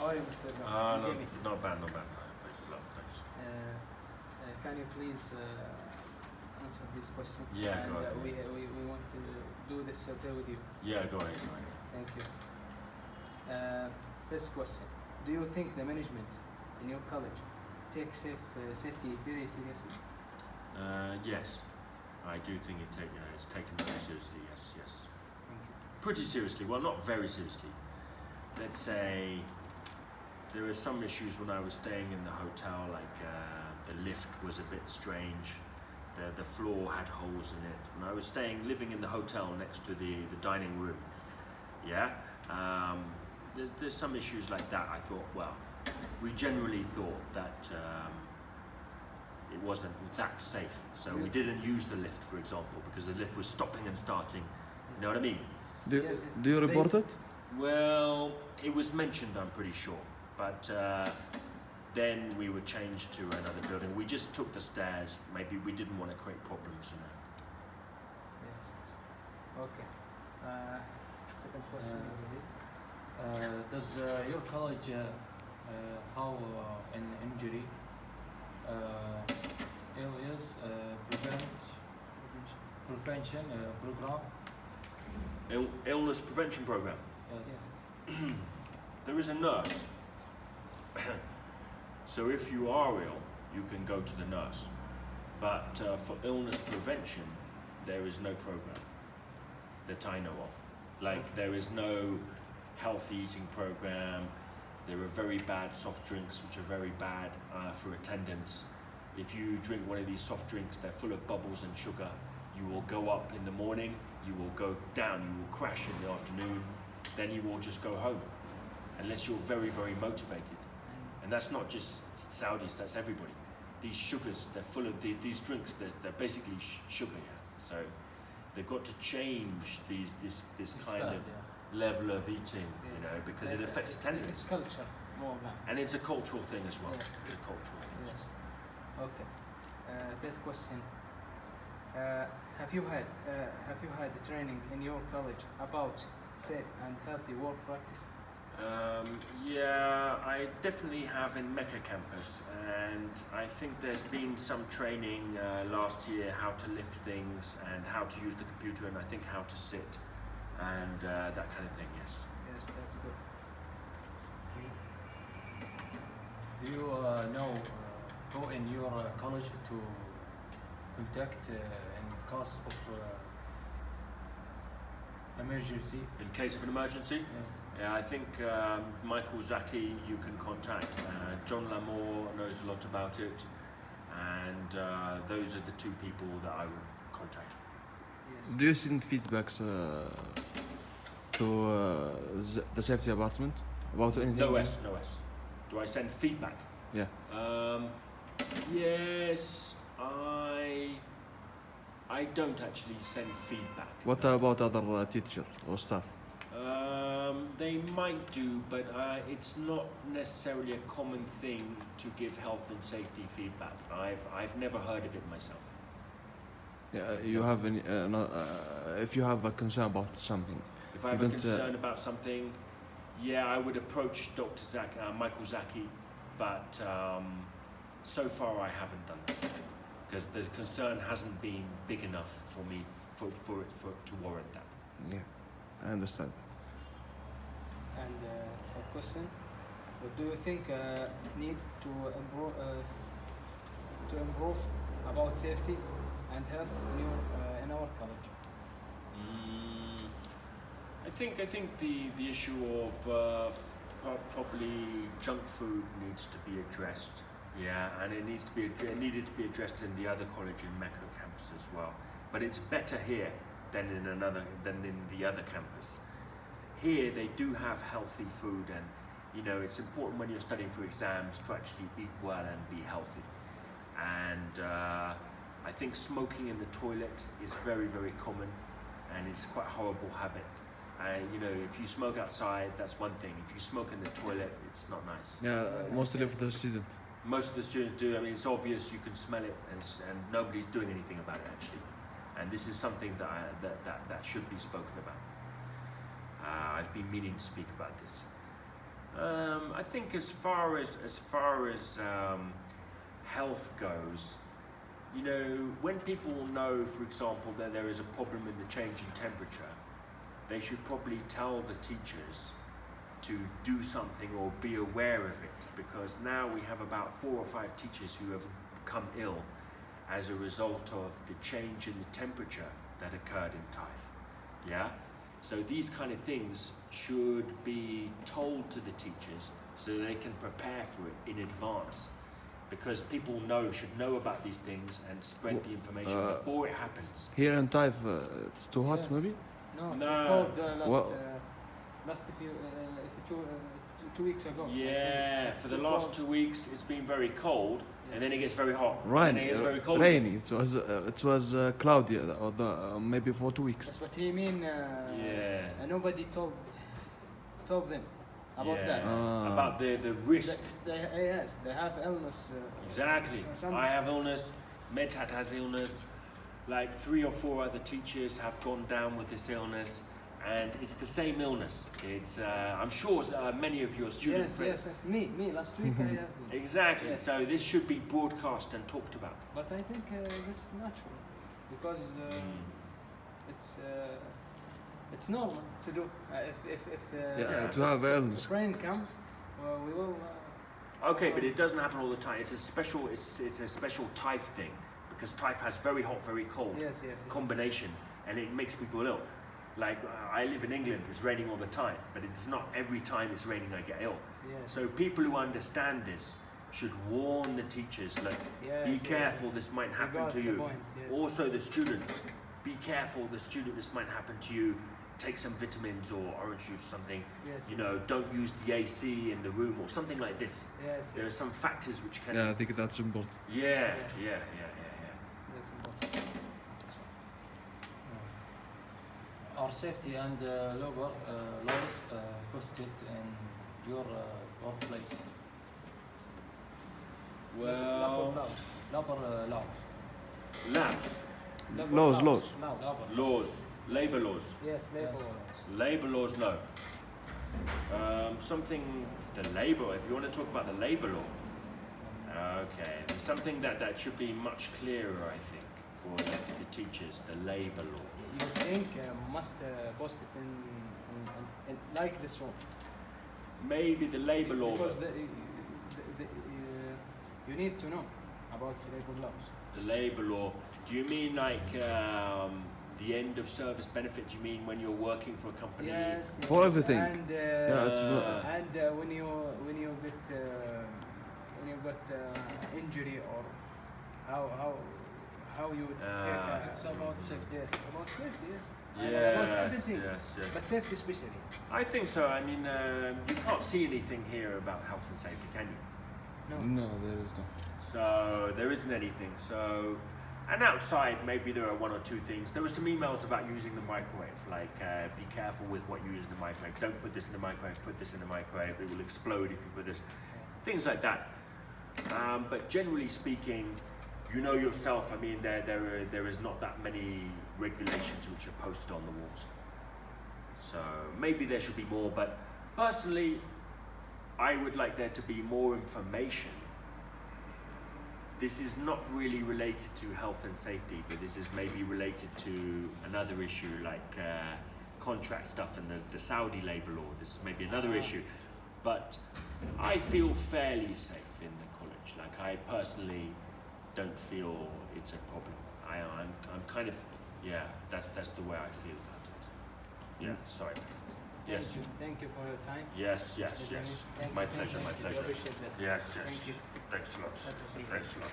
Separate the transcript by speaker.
Speaker 1: How are you, Mr.
Speaker 2: No,
Speaker 1: Jamie?
Speaker 2: not bad. Thanks.
Speaker 1: Can you please answer this question?
Speaker 2: Yeah, go ahead.
Speaker 1: We want to do this survey with you.
Speaker 2: Yeah, go ahead.
Speaker 1: Thank you. First question. Do you think the management in your college takes safety very seriously?
Speaker 2: Yes, I do think it's taken very seriously. Yes.
Speaker 1: Thank you.
Speaker 2: Pretty seriously. Well, not very seriously. Let's say there were some issues when I was staying in the hotel, like the lift was a bit strange. The floor had holes in it. When I was living in the hotel next to the dining room, there's some issues like that. I thought, well, we generally thought that it wasn't that safe. So we didn't use the lift, for example, because the lift was stopping and starting. You know what I mean?
Speaker 3: Do you report it?
Speaker 2: Well, it was mentioned, I'm pretty sure. But then we were changed to another building. We just took the stairs. Maybe we didn't want to create problems, you know.
Speaker 1: Yes. Okay. Second question.
Speaker 4: Does your college have an injury illness prevention program?
Speaker 2: Illness prevention program.
Speaker 4: Yes.
Speaker 2: There is a nurse. So if you are ill, you can go to the nurse. But for illness prevention, there is no program that I know of. Like, there is no healthy eating program. There are very bad soft drinks, which are very bad for attendance. If you drink one of these soft drinks, they're full of bubbles and sugar. You will go up in the morning, you will go down, you will crash in the afternoon, then you will just go home, unless you're very, very motivated. And that's not just Saudis, that's everybody. These sugars, they're full of these drinks, they're basically sugar, yeah. So they've got to change this kind of level of eating, you know, because it affects attendance.
Speaker 1: It's culture, more than.
Speaker 2: And it's a cultural thing as well.
Speaker 1: Yeah.
Speaker 2: It's a cultural thing as
Speaker 1: Yes.
Speaker 2: well.
Speaker 1: Okay. Third question. Have you had training in your college about safe and healthy work practice?
Speaker 2: Yeah, I definitely have in Mecca campus, and I think there's been some training last year how to lift things and how to use the computer, and I think how to sit and that kind of thing. Yes.
Speaker 1: Yes, that's good.
Speaker 4: Do you know who in your college to contact in case of emergency?
Speaker 2: In case of an emergency?
Speaker 4: Yes.
Speaker 2: Yeah, I think Michael Zaki you can contact. John Lamour knows a lot about it, and those are the two people that I would contact.
Speaker 1: Yes.
Speaker 3: Do you send feedbacks to the safety department about anything?
Speaker 2: No S. Do I send feedback?
Speaker 3: Yeah.
Speaker 2: Yes, I don't actually send feedback.
Speaker 3: What about other teachers or staff?
Speaker 2: They might do, but it's not necessarily a common thing to give health and safety feedback. I've never heard of it myself.
Speaker 3: Yeah, you have any, if you have a concern about something.
Speaker 2: If I have a concern about something, yeah, I would approach Michael Zaki, but so far I haven't done that because the concern hasn't been big enough for me for it to warrant that.
Speaker 3: Yeah, I understand.
Speaker 1: And third question. What do you think needs to improve about safety and health in our college?
Speaker 2: I think the issue of probably junk food needs to be addressed. Yeah, and it needed to be addressed in the other college in Mecca campus as well. But it's better here than in the other campus. Here they do have healthy food, and you know it's important when you're studying for exams to actually eat well and be healthy. And I think smoking in the toilet is very, very common, and it's quite a horrible habit. You know, if you smoke outside, that's one thing. If you smoke in the toilet, it's not nice.
Speaker 3: Yeah, mostly for the student.
Speaker 2: Most of the students do. I mean, it's obvious, you can smell it, and nobody's doing anything about it actually. And this is something that should be spoken about. I've been meaning to speak about this. I think as far as health goes, you know, when people know, for example, that there is a problem in the change in temperature, they should probably tell the teachers to do something or be aware of it, because now we have about 4 or 5 teachers who have become ill as a result of the change in the temperature that occurred in Taif. Yeah? So these kind of things should be told to the teachers so they can prepare for it in advance, because people should know about these things and spread the information before it happens.
Speaker 3: Here in Taif, it's too hot,
Speaker 1: Yeah.
Speaker 3: maybe?
Speaker 1: No,
Speaker 2: No.
Speaker 1: cold last two weeks ago.
Speaker 2: Yeah, for the last
Speaker 1: cold.
Speaker 2: 2 weeks it's been very cold, and then it gets very hot.
Speaker 3: Rainy.
Speaker 2: And then it gets very cold.
Speaker 3: Rainy. It was cloudy, maybe for 2 weeks.
Speaker 1: That's what he mean.
Speaker 2: Yeah.
Speaker 1: And nobody told them about
Speaker 2: Yeah.
Speaker 1: that.
Speaker 2: About the risk.
Speaker 1: Yes, they have illness.
Speaker 2: Exactly.
Speaker 1: some-
Speaker 2: I have illness, Medhat has illness, like 3 or 4 other teachers have gone down with this illness, and it's the same illness. It's I'm sure many of your students.
Speaker 1: Yes. Me. Last week I have.
Speaker 2: Exactly.
Speaker 1: Yes.
Speaker 2: So this should be broadcast and talked about.
Speaker 1: But I think this is natural, because it's normal to do. If
Speaker 3: To have illness.
Speaker 1: if rain comes, we will.
Speaker 2: Okay, but it doesn't happen all the time. It's a special Taif thing, because Taif has very hot, very cold
Speaker 1: Yes.
Speaker 2: combination, and it makes people ill. Like I live in England, it's raining all the time, but it's not every time it's raining I get ill.
Speaker 1: Yes.
Speaker 2: So people who understand this should warn the teachers, like,
Speaker 1: Yes,
Speaker 2: be
Speaker 1: yes.
Speaker 2: careful, this might
Speaker 1: You
Speaker 2: happen
Speaker 1: got
Speaker 2: to
Speaker 1: the
Speaker 2: you.
Speaker 1: point, yes.
Speaker 2: Also the students, be careful, the student, this might happen to you. Take some vitamins or orange juice or something.
Speaker 1: Yes.
Speaker 2: You know, don't use the AC in the room or something like this.
Speaker 1: Yes.
Speaker 2: There are some factors which can...
Speaker 3: Yeah, I think that's important.
Speaker 2: Yeah.
Speaker 1: That's important.
Speaker 4: Are safety and labor laws posted in your workplace?
Speaker 2: Well,
Speaker 4: Labor laws.
Speaker 2: labs,
Speaker 3: Laws.
Speaker 4: Labor.
Speaker 2: laws, labour laws.
Speaker 1: Yes, labor
Speaker 4: Yes.
Speaker 1: laws.
Speaker 2: Labour laws, no. The labour, if you want to talk about the labour law, okay, there's something that should be much clearer, I think, for the teachers, the labour law.
Speaker 1: You think must post it in like this one,
Speaker 2: Maybe the labour law,
Speaker 1: because you need to know about labor laws.
Speaker 2: the labour law, do you mean like the end of service benefit? Do you mean when you're working for a company?
Speaker 1: Yes.
Speaker 3: For everything.
Speaker 1: And when you get injury, or how you would take
Speaker 4: It's about safety.
Speaker 1: yes, about safety, yes.
Speaker 2: Yes,
Speaker 1: About everything,
Speaker 2: yes.
Speaker 1: but safety especially.
Speaker 2: I think so. I mean, you can't see anything here about health and safety, can you?
Speaker 3: No, there is no.
Speaker 2: So there isn't anything. So, and outside maybe there are 1 or 2 things. There were some emails about using the microwave, like be careful with what you use in the microwave. Don't put this in the microwave. Put this in the microwave. It will explode if you put this. Things like that. But generally speaking, you know yourself. I mean, there is not that many regulations which are posted on the walls. So maybe there should be more. But personally, I would like there to be more information. This is not really related to health and safety, but this is maybe related to another issue like contract stuff and the Saudi labour law. This is maybe another issue. But I feel fairly safe in the college. Like I personally don't feel it's a problem. I'm kind of, yeah, that's the way I feel about it. Yeah, sorry. Yes.
Speaker 1: Thank you for your time.
Speaker 2: Yes.
Speaker 1: Thank
Speaker 2: My
Speaker 1: you.
Speaker 2: pleasure, my
Speaker 1: Thank you.
Speaker 2: pleasure.
Speaker 1: We appreciate that.
Speaker 2: Yes.
Speaker 1: Thank you.
Speaker 2: Thanks a lot.
Speaker 1: Have a seat.
Speaker 2: Thanks a lot.